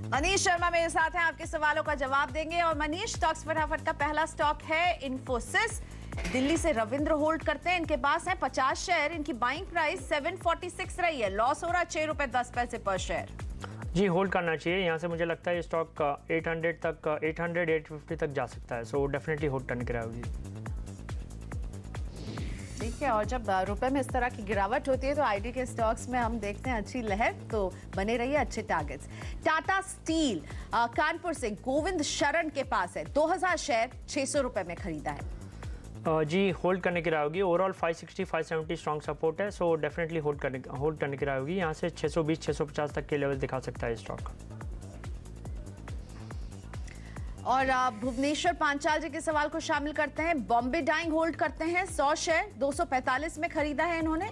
मनीष शर्मा मेरे साथ हैं, आपके सवालों का जवाब देंगे। और मनीष, स्टॉक्स फटाफट का पहला स्टॉक है इन्फोसिस। दिल्ली से रविंद्र होल्ड करते हैं, इनके पास है 50 शेयर। इनकी बाइंग प्राइस 746 रही है, लॉस हो रहा है 6 रुपए 10 पैसे पर शेयर। जी होल्ड करना चाहिए। यहाँ से मुझे लगता है ये स्टॉक 800 तक 850 तक जा सकता है, सो डेफिनेटली होल्ड करने की राय होगी। ठीक है, और जब रुपए में इस तरह की गिरावट होती है तो आईटी के स्टॉक्स में हम देखते हैं अच्छी लहर, तो बने रहिए अच्छे टारगेट्स। टाटा स्टील कानपुर से गोविंद शरण के पास है, 2000 शेयर 600 रुपए में खरीदा है। जी होल्ड करने की राय होगी। ओवरऑल 560 570 स्ट्रॉन्ग सपोर्ट है, सो डेफिनेटली होल्ड करने की राय होगी। यहाँ से 620 650 तक के लेवल दिखा सकता है स्टॉक। और भुवनेश्वर पांचाल जी के सवाल को शामिल करते हैं। बॉम्बे डाइंग होल्ड करते हैं, 100 शेयर 245 में खरीदा है इन्होंने।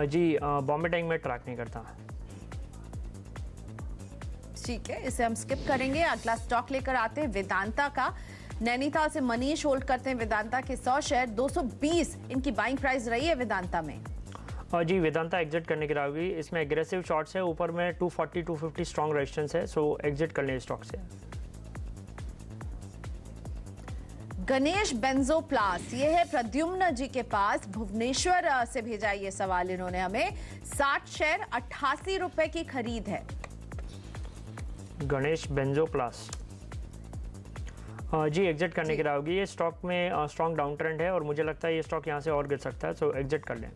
जी बॉम्बे डाइंग में ट्रैक नहीं करता। ठीक है, इसे हम स्किप करेंगे। अगला स्टॉक लेकर आते हैं वेदांता का। नैनीताल से मनीष होल्ड करते हैं वेदांता के 100 शेयर, 220 इनकी बाइंग प्राइस रही है वेदांता में। जी वेदांता एग्जिट करने की राय होगी। इसमें एग्रेसिव शॉर्ट्स है, ऊपर में 240 250 स्ट्रॉन्ग रेजिस्टेंस है, सो एग्जिट कर लें स्टॉक से। गणेश बेंजोप्लास, ये है प्रद्युम्न जी के पास, भुवनेश्वर से भेजा ये सवाल इन्होंने हमें। 60 शेयर 88 रुपए की खरीद है। गणेश बेंजोप्लास जी एग्जिट करने की राय होगी। ये स्टॉक में स्ट्रॉन्ग डाउन ट्रेंड है और मुझे लगता है ये स्टॉक यहाँ से और गिर सकता है, सो एग्जिट कर लें।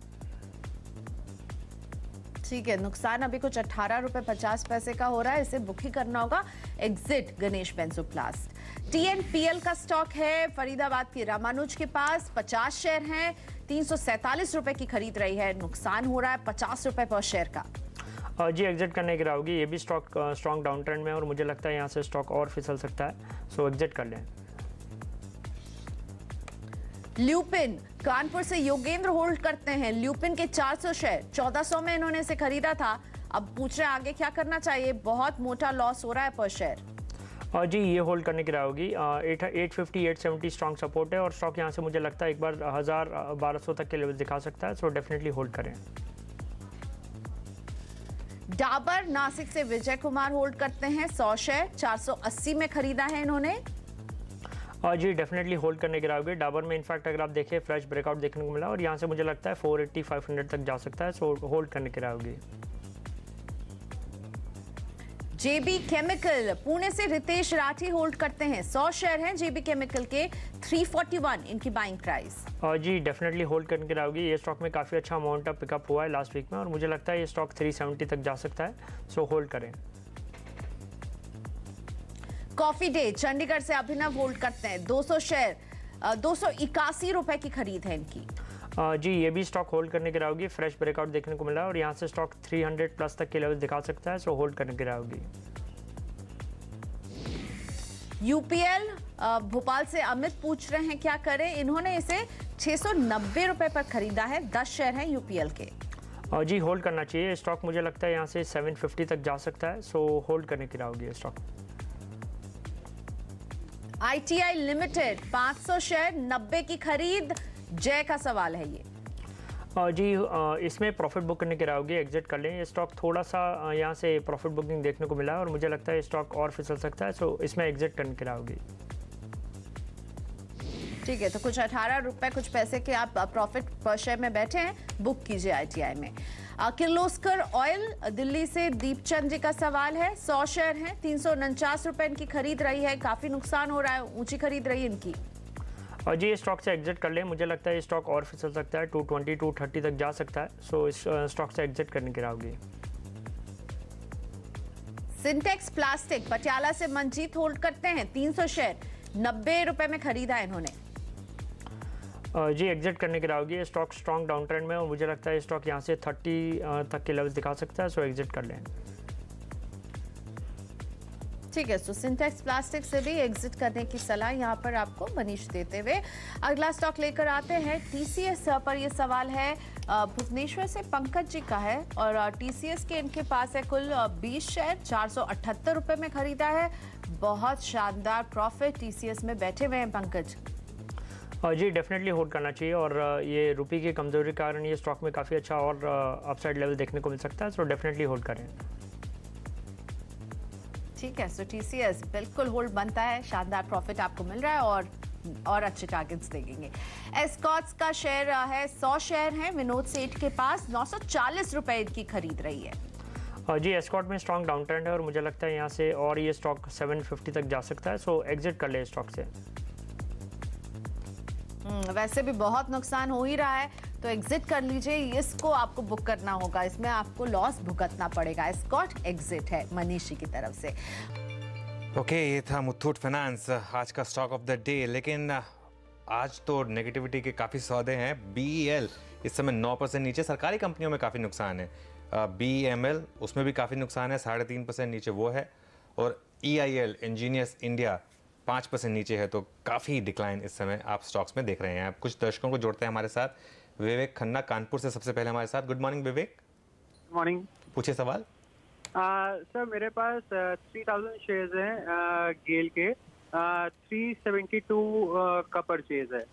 ठीक है, नुकसान अभी कुछ 18 रुपए 50 पैसे का हो रहा है, इसे बुक ही करना होगा। एग्जिट गणेश बेंजोप्लास्ट। टीएनपीएल का स्टॉक है फरीदाबाद की रामानुज के पास, 50 शेयर हैं, 347 रुपए की खरीद रही है। नुकसान हो रहा है 50 रुपए पर शेयर का। जी एग्जिट करने की राय होगी। ये भी स्टॉक स्ट्रॉन्ग डाउन ट्रेंड में और मुझे लगता है यहाँ से स्टॉक और फिसल सकता है, सो एग्जिट कर लें। ल्यूपिन कानपुर से योगेंद्र होल्ड करते हैं। ल्यूपिन के 400 शेयर 1400 में इन्होंने इसे खरीदा था। अब पूछ रहे हैं आगे क्या करना चाहिए, बहुत मोटा लॉस हो रहा है पर शेयर। जी ये होल्ड करने की राय होगी। 850 870 स्ट्रॉन्ग सपोर्ट है और स्टॉक यहाँ से मुझे लगता है एक बार 1000 1200 तक के लेवल दिखा सकता है, सो डेफिनेटली होल्ड करें। डाबर नासिक से विजय कुमार होल्ड करते हैं, 100 शेयर 480 में खरीदा है इन्होंने। जी डेफिनेटली होल्ड करने की राय होगी। डाबर में इनफैक्ट अगर आप देखें फ्रेश ब्रेकआउट देखने को मिला और यहाँ से मुझे लगता है 480 500 तक जा सकता है, सो होल्ड करने की राय होगी। जेबी केमिकल पुणे से रितेश राठी होल्ड करते हैं, 100 शेयर हैं जेबी केमिकल के, 341 इनकी बाइंग प्राइस। जी डेफिनेटली होल्ड करने की राय होगी। ये स्टॉक में काफ़ी अच्छा अमाउंट ऑफ पिकअप हुआ है लास्ट वीक में और मुझे लगता है ये स्टॉक 370 तक जा सकता है, सो होल्ड करें। कॉफी डे चंडीगढ़ से अभिनव होल्ड करते हैं, 200 शेयर 281 रुपए की खरीद है इनकी। जी ये भी स्टॉक होल्ड करने की राय होगी। फ्रेश ब्रेकआउट देखने को मिला और यहाँ से स्टॉक 300 प्लस तक के लेवल दिखा सकता है, सो होल्ड करने की राय होगी। यूपीएल भोपाल से अमित पूछ रहे हैं क्या करें, इन्होंने इसे 690 रुपए पर खरीदा है, 10 शेयर हैं यूपीएल के। जी होल्ड करना चाहिए। स्टॉक मुझे लगता है यहाँ से 750 तक जा सकता है, सो होल्ड करने की राय होगी स्टॉक। आईटीआई लिमिटेड 500 शेयर 90 की खरीद, जय का सवाल है ये। जी इसमें प्रॉफिट बुक करने की राय होगी, एग्जिट कर लें। ये स्टॉक थोड़ा सा यहाँ से प्रॉफिट बुकिंग देखने को मिला है और मुझे लगता है ये स्टॉक और फिसल सकता है, सो इसमें एग्जिट करने की राय होगी। ठीक है, तो कुछ 18 रुपए कुछ पैसे के आप प्रॉफिट पर शेयर में बैठे हैं, बुक कीजिए आईटीआई में। किर्लोस्कर ऑयल दिल्ली से दीपचंद जी का सवाल है, 100 शेयर हैं, 349 रुपए इनकी खरीद रही है, काफी नुकसान हो रहा है, ऊंची खरीद रही है इनकी। और जी ये स्टॉक से एग्जिट कर लें, मुझे लगता है ये स्टॉक और फिसल सकता है, 220 230 तक जा सकता है, सो इस स्टॉक से एग्जिट करने की राय होगी। सिंटेक्स प्लास्टिक पटियाला से मंजीत होल्ड करते हैं, 300 शेयर 90 रुपए में खरीदा है इन्होंने। जी एग्जिट करने की राय होगी। ये स्टॉक स्ट्रॉन्ग डाउन ट्रेंड में और मुझे लगता है ये स्टॉक यहाँ से 30 तक के लेवल दिखा सकता है, सो एग्जिट कर लें। ठीक है, तो सिंटेक्स प्लास्टिक से भी एग्जिट करने की सलाह यहाँ पर आपको मनीष देते हुए अगला स्टॉक लेकर आते हैं। टीसीएस पर ये सवाल है भुवनेश्वर से पंकज जी का है और टीसीएस के इनके पास है कुल 20 शेयर 478 रुपए में खरीदा है। बहुत शानदार प्रॉफिट टीसीएस में बैठे हुए हैं पंकज। जी डेफिनेटली होल्ड करना चाहिए और ये रुपये की कमजोरी के कारण ये स्टॉक में काफ़ी अच्छा और अपसाइड लेवल देखने को मिल सकता है, सो डेफिनेटली होल्ड करें। ठीक है, सो टीसीएस बिल्कुल होल्ड बनता है, शानदार प्रॉफिट आपको मिल रहा है और अच्छे टारगेट्स देंगे। एस्कॉट्स का शेयर है 100 शेयर है विनोद सेठ के पास, 940 रुपए की खरीद रही है। जी एस्कॉट में स्ट्रॉन्ग डाउन ट्रेंड है और मुझे लगता है यहाँ से और ये स्टॉक 750 तक जा सकता है, सो एग्जिट कर ले स्टॉक से। वैसे भी बहुत नुकसान हो ही रहा है तो एग्जिट कर लीजिए, इसको आपको बुक करना होगा, इसमें आपको लॉस भुगतना पड़ेगा। एस्कॉट एग्जिट है मनीषी की तरफ से। ओके, ये था मुथूट फाइनेंस आज का स्टॉक ऑफ द डे। लेकिन आज तो नेगेटिविटी के काफ़ी सौदे हैं। BEL इस समय 9% नीचे, सरकारी कंपनियों में काफ़ी नुकसान है। BEML उसमें भी काफ़ी नुकसान है, 3.5% नीचे वो है। और EIL इंजीनियर्स इंडिया 5% नीचे है, तो काफ़ी डिक्लाइन इस समय आप स्टॉक्स में देख रहे हैं। आप कुछ दर्शकों को जोड़ते हैं हमारे साथ। विवेक खन्ना कानपुर से सबसे पहले हमारे साथ। Good morning Vivek. Good morning. पूछिए सवाल। सर मेरे पास 3000 शेयर्स हैं गेल के, 372 का परचेज है।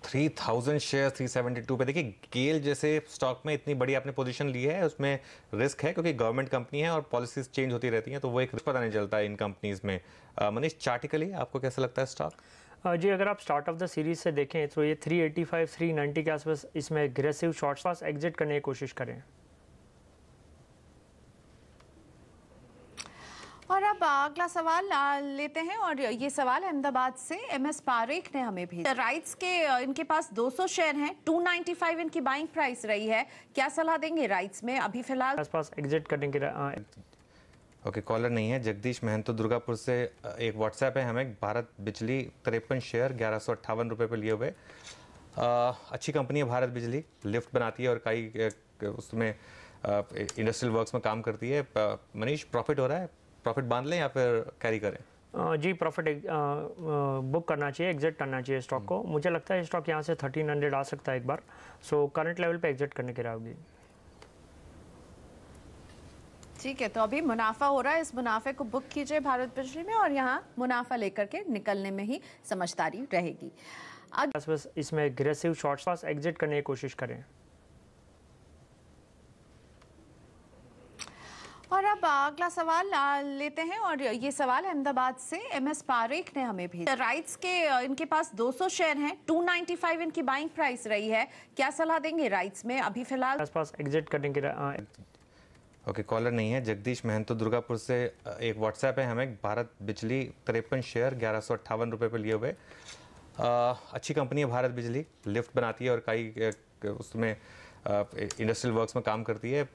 3000 शेयर 372 पे। देखिए गेल जैसे स्टॉक में इतनी बड़ी आपने पोजीशन ली है, उसमें रिस्क है क्योंकि गवर्नमेंट कंपनी है और पॉलिसीज चेंज होती रहती हैं, तो वो एक पता नहीं चलता है इन कंपनीज में। मनीष, चार्टिकली आपको कैसा लगता है स्टॉक? जी अगर आप स्टार्ट ऑफ द सीरीज से देखें तो ये 385 390 के आसपास इसमें एग्रेसिव शॉर्ट्स पास एग्जिट करने की कोशिश करें। और अब अगला सवाल लेते हैं और ये सवाल अहमदाबाद से MS पारेख ने हमें भेजा। राइट्स के इनके पास 200 शेयर हैं, 295 इनकी बाइंग प्राइस रही है, क्या सलाह देंगे राइट्स में अभी फिलहाल? आसपास एग्जिट करने की ओके, कॉलर नहीं है। जगदीश महंतो दुर्गापुर से एक व्हाट्सएप है हमें। भारत बिजली 53 शेयर 1158 रुपये पर लिए हुए। अच्छी कंपनी है भारत बिजली, लिफ्ट बनाती है और कई उसमें इंडस्ट्रियल वर्क्स में काम करती है। मनीष, प्रॉफिट हो रहा है, प्रॉफिट बांध लें या फिर कैरी करें? जी प्रॉफिट बुक करना चाहिए, एग्जिट करना चाहिए स्टॉक को। मुझे लगता है स्टॉक यहाँ से 1300 आ सकता है एक बार, सो करंट लेवल पे एग्जिट करने की राय होगी। ठीक है, तो अभी मुनाफा हो रहा है, इस मुनाफे को बुक कीजिए भारत बिजली में और यहाँ मुनाफा लेकर के निकलने में ही समझदारी रहेगी। बस इसमें एग्रेसिव शॉर्ट्स पास एग्जिट करने की कोशिश करें। और अब अगला सवाल लेते हैं और ये सवाल अहमदाबाद से MS पारेख ने हमें भेजा। राइट्स के इनके पास 200 शेयर हैं, 295 इनकी बाइंग प्राइस रही है, क्या सलाह देंगे राइट्स में अभी फिलहाल? आसपास एग्जिट करने की ओके, कॉलर नहीं है। जगदीश महंतो दुर्गापुर से एक व्हाट्सएप है हमें। भारत बिजली 53 शेयर 1158 रुपये पर लिए हुए। अच्छी कंपनी है भारत बिजली, लिफ्ट बनाती है और कई उसमें इंडस्ट्रियल वर्क्स में काम करती है।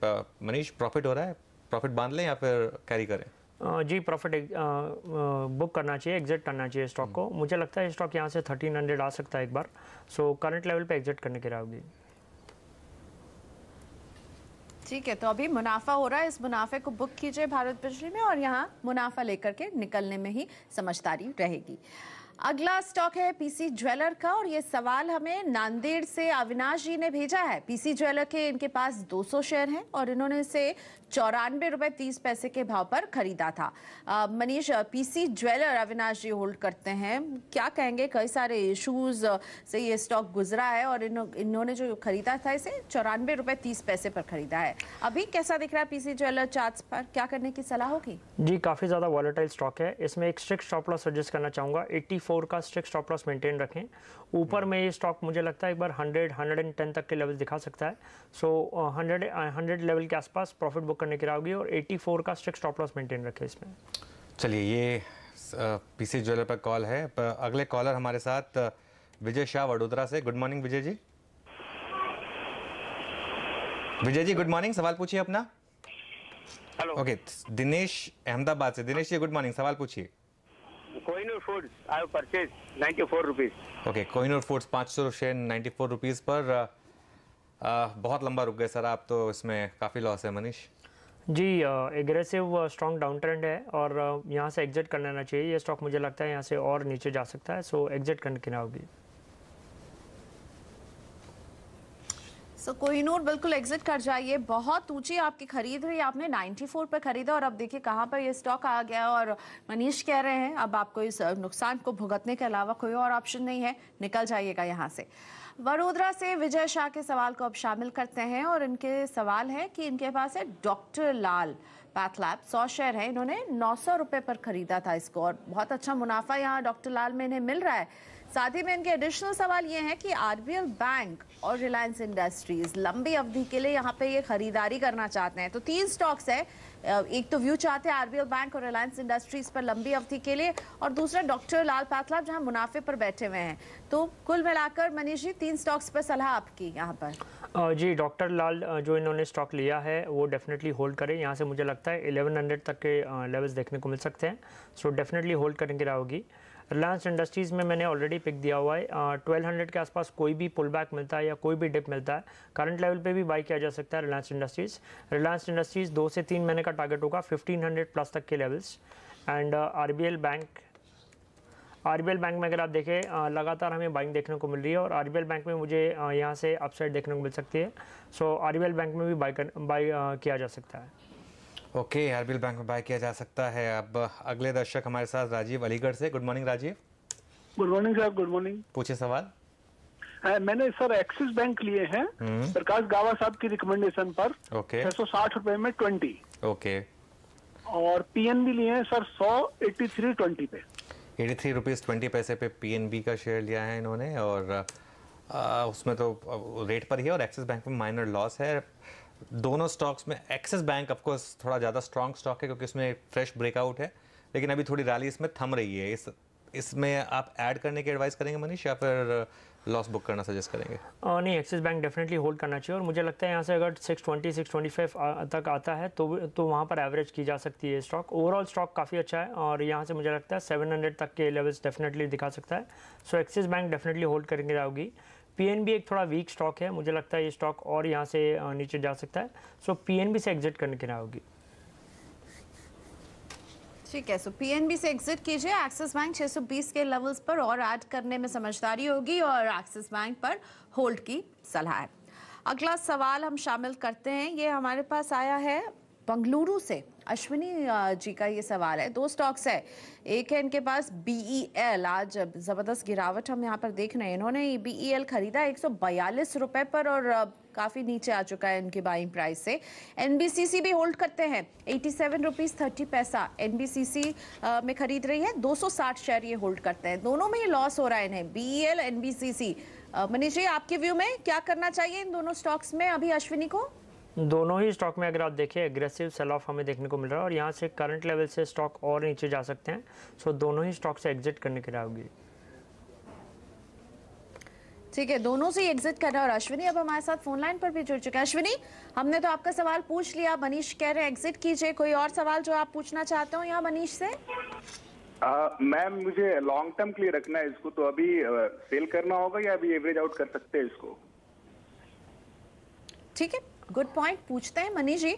मनीष, प्रॉफिट हो रहा है, प्रॉफिट बांध लें या फिर कैरी करें? जी प्रॉफिट बुक करना चाहिए, एग्जिट करना चाहिए स्टॉक को। मुझे लगता है स्टॉक यहाँ से 1300 आ सकता है एक बार, सो करंट लेवल पे एग्जिट करने की राय होगी। ठीक है, तो अभी मुनाफा हो रहा है, इस मुनाफे को बुक कीजिए भारत बिजली में और यहाँ मुनाफा लेकर के निकलने में ही समझदारी रहेगी। अगला स्टॉक है PC ज्वेलर का और ये सवाल हमें नांदेड़ से अविनाश जी ने भेजा है। PC ज्वेलर के इनके पास 200 शेयर हैं और इन्होंने इसे 94 रुपये 30 पैसे के भाव पर खरीदा था। मनीष, PC ज्वेलर अविनाश जी होल्ड करते हैं, क्या कहेंगे? कई सारे इश्यूज से ये स्टॉक गुजरा है और इन्होंने जो खरीदा था इसे 94 रुपये 30 पैसे पर खरीदा है। अभी कैसा दिख रहा है PC ज्वेलर चार्ट्स पर, क्या करने की सलाह होगी? जी काफ़ी ज़्यादा वॉलेटाइल स्टॉक है, इसमें एक स्ट्रिक्ट स्टॉप लॉस सजेस्ट करना चाहूँगा। 84 का स्ट्रिक्ट स्टॉप लॉस मेंटेन रखें। ऊपर में ये स्टॉक मुझे लगता है एक बार 100-110 तक के लेवल दिखा सकता है, सो 100 लेवल के आसपास प्रॉफिट बुक करने की राय होगी और 84 का स्ट्रिक्ट स्टॉप लॉस मेंटेन रखें इसमें। चलिए, ये PC ज्वेलर पर कॉल है। अगले कॉलर हमारे साथ विजय शाह वडोदरा से। Good morning Vijay ji. Vijay ji good morning, सवाल पूछिए अपना। हेलो। ओके, दिनेश अहमदाबाद से। दिनेश जी गुड मॉर्निंग, सवाल पूछिए। Kohinoor foods I have purchase 94 rupees. Okay, Kohinoor foods 500 share 94 rupees पर। बहुत लंबा रुक गए सर आप तो, इसमें काफ़ी लॉस है। Manish ji aggressive strong down trend है और यहाँ से एग्जिट कर लेना चाहिए। ये स्टॉक मुझे लगता है यहाँ से और नीचे जा सकता है, सो एग्जिट करने की राय होगी। सो कोहिनूर बिल्कुल एग्जिट कर जाइए, बहुत ऊंची आपकी खरीद रही, आपने 94 पर खरीदा और अब देखिए कहाँ पर ये स्टॉक आ गया। और मनीष कह रहे हैं अब आपको इस नुकसान को भुगतने के अलावा कोई और ऑप्शन नहीं है, निकल जाइएगा यहाँ से। वडोदरा से विजय शाह के सवाल को अब शामिल करते हैं और इनके सवाल है कि इनके पास है डॉक्टर लाल पैथ लैब 100 शेयर है, इन्होंने 900 रुपए पर खरीदा था इसको और बहुत अच्छा मुनाफा यहाँ डॉक्टर लाल में इन्हें मिल रहा है। साथ ही में इनके एडिशनल सवाल ये है कि आरबीएल बैंक और रिलायंस इंडस्ट्रीज लंबी अवधि के लिए यहाँ पे ये खरीदारी करना चाहते हैं। तो 3 स्टॉक्स है, एक तो व्यू चाहते हैं आरबीएल बैंक और रिलायंस इंडस्ट्रीज पर लंबी अवधि के लिए और दूसरा डॉक्टर लाल पैथ लैब जहाँ मुनाफे पर बैठे हुए हैं। तो कुल मिलाकर मनीष जी 3 स्टॉक्स पर सलाह आपकी यहाँ पर। जी डॉक्टर लाल जो इन्होंने स्टॉक लिया है वो डेफिनेटली होल्ड करें। यहाँ से मुझे लगता है 1100 तक के लेवल्स देखने को मिल सकते हैं, सो डेफिनेटली होल्ड करने की राह होगी। रिलायंस इंडस्ट्रीज़ में मैंने ऑलरेडी पिक दिया हुआ है, 1200 के आसपास कोई भी पुल बैक मिलता है या कोई भी डिप मिलता है करंट लेवल पे भी बाई किया जा सकता है रिलायंस इंडस्ट्रीज़ 2 से 3 महीने का टारगेट होगा 1500 प्लस तक के लेवल्स। एंड आरबीएल बैंक में अगर आप देखें लगातार हमें बाइंग देखने को मिल रही है और आरबीएल बैंक में मुझे यहाँ से अपसाइड देखने को मिल सकती है, सो आरबीएल बैंक में भी बाई किया जा सकता है। ओके, आरबीएल बैंक में बाय किया जा सकता है। अब अगले दर्शक हमारे साथ राजीव अलीगढ़ से। Good morning Rajiv. Good morning sir, good morning. पूछे सवाल। मैंने सर एक्सिस बैंक लिए हैं प्रकाश गावा साहब की रिकमेंडेशन पर। ओके। 660 रुपए में 20। ओके। और पीएनबी लिए हैं सर 183.20 पे। 83 रुपीज़ 20 पैसे पे पीएनबी का शेयर लिया है इन्होंने और उसमें तो रेट पर ही है और एक्सिस बैंक में माइनर लॉस है। दोनों स्टॉक्स में एक्सिस बैंक ऑफ कोर्स थोड़ा ज़्यादा स्ट्रॉन्ग स्टॉक है क्योंकि इसमें फ्रेश ब्रेकआउट है, लेकिन अभी थोड़ी रैली इसमें थम रही है। इसमें आप ऐड करने की एडवाइस करेंगे मनीष या फिर लॉस बुक करना सजेस्ट करेंगे? नहीं, एक्सिस बैंक डेफिनेटली होल्ड करना चाहिए और मुझे लगता है यहाँ से अगर 620 625 तक आता है तो वहाँ पर एवरेज की जा सकती है स्टॉक। ओवरऑल स्टॉक काफ़ी अच्छा है और यहाँ से मुझे लगता है 700 तक के लेवल्स डेफिनेटली दिखा सकता है, सो एक्सिस बैंक डेफिनेटली होल्ड करेंगे रहेगी। पीएनबी एक थोड़ा वीक स्टॉक है, मुझे लगता है ये स्टॉक और यहाँ से नीचे जा सकता है, सो पीएनबी से एग्जिट करने की राह होगी। ठीक है, सो पीएनबी से एग्जिट कीजिए। एक्सिस बैंक 620 के लेवल्स पर और ऐड करने में समझदारी होगी और एक्सिस बैंक पर होल्ड की सलाह है। अगला सवाल हम शामिल करते हैं, ये हमारे पास आया है बंगलुरु से अश्विनी जी का ये सवाल है। 2 स्टॉक्स है, एक है इनके पास BEL, आज ज़बरदस्त गिरावट हम यहाँ पर देख रहे हैं। इन्होंने BEL खरीदा 142 रुपए पर और काफ़ी नीचे आ चुका है इनकी बाइंग प्राइस से। NBCC भी होल्ड करते हैं 87 रुपीज़ 30 पैसा NBCC में खरीद रही है, 260 शेयर ये होल्ड करते हैं। दोनों में ही लॉस हो रहा है इन्हें, BEL NBCC। मनीष जी आपके व्यू में क्या करना चाहिए इन दोनों स्टॉक्स में अभी अश्विनी को? दोनों ही स्टॉक में अगर आप देखें एग्रेसिव सेल ऑफ हमें देखने को मिल रहा है और यहाँ से करंट लेवल से स्टॉक और नीचे जा सकते हैं, सो दोनों ही स्टॉक से एग्जिट करने की राह होगी। ठीक है, दोनों से एग्जिट करना। और अश्विनी अब हमारे साथ फोन लाइन पर भी जुड़ चुके हैं। अश्विनी, हमने तो आपका सवाल पूछ लिया, मनीष कह रहे हैं एग्जिट कीजिए। कोई और सवाल जो आप पूछना चाहते हो यहाँ मनीष से? मैम मुझे लॉन्ग टर्म के लिए रखना है इसको, तो अभी सेल करना होगा या अभी एवरेज आउट कर सकते हैं इसको? ठीक है, गुड पॉइंट पूछते हैं मनीष जी।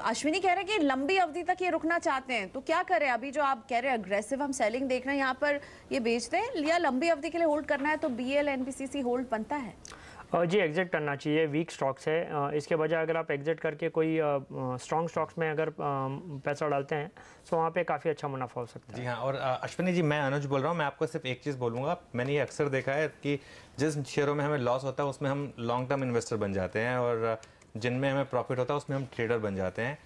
अश्विनी कह रहे हैं कि लंबी अवधि तक ये रुकना चाहते हैं, तो क्या करें? अभी जो आप कह रहे हैं अग्रेसिव हम सेलिंग देख रहे हैं, यहाँ पर ये बेचते हैं या लंबी अवधि के लिए होल्ड करना है तो BEL NBCC होल्ड बनता है? जी एग्जिट करना चाहिए, वीक स्टॉक्स है। इसके बजाय अगर आप एग्जिट करके कोई स्ट्रॉन्ग स्टॉक्स में अगर पैसा डालते हैं तो वहाँ पे काफ़ी अच्छा मुनाफा हो सकता है। जी हाँ, और अश्विनी जी मैं अनुज बोल रहा हूँ। मैं आपको सिर्फ एक चीज़ बोलूँगा, मैंने ये अक्सर देखा है कि जिस शेयरों में हमें लॉस होता है उसमें हम लॉन्ग टर्म इन्वेस्टर बन जाते हैं और जिनमें हमें प्रॉफिट होता है उसमें हम ट्रेडर बन जाते हैं।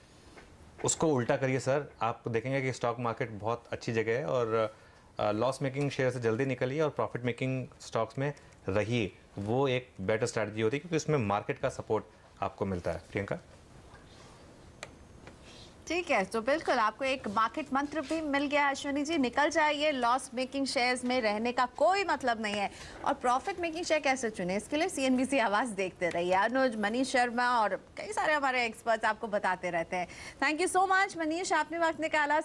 उसको उल्टा करिए सर, आप देखेंगे कि स्टॉक मार्केट बहुत अच्छी जगह है और लॉस मेकिंग शेयर से जल्दी निकलिए और प्रॉफिट मेकिंग स्टॉक्स में रहिए। वो एक बेटर स्ट्रैटेजी होती है क्योंकि उसमें मार्केट का सपोर्ट आपको मिलता है। प्रियंका? ठीक है, तो बिल्कुल आपको एक मार्केट मंत्र भी मिल गया अश्विनी जी, निकल जाइए। लॉस मेकिंग शेयर्स में रहने का कोई मतलब नहीं है और प्रॉफिट मेकिंग शेयर कैसे चुने, इसके लिए CNBC आवाज देखते रहिए। अनुज, मनीष शर्मा और कई सारे हमारे एक्सपर्ट्स आपको बताते रहते हैं। Thank you so much Manish, आपने वक्त निकाला।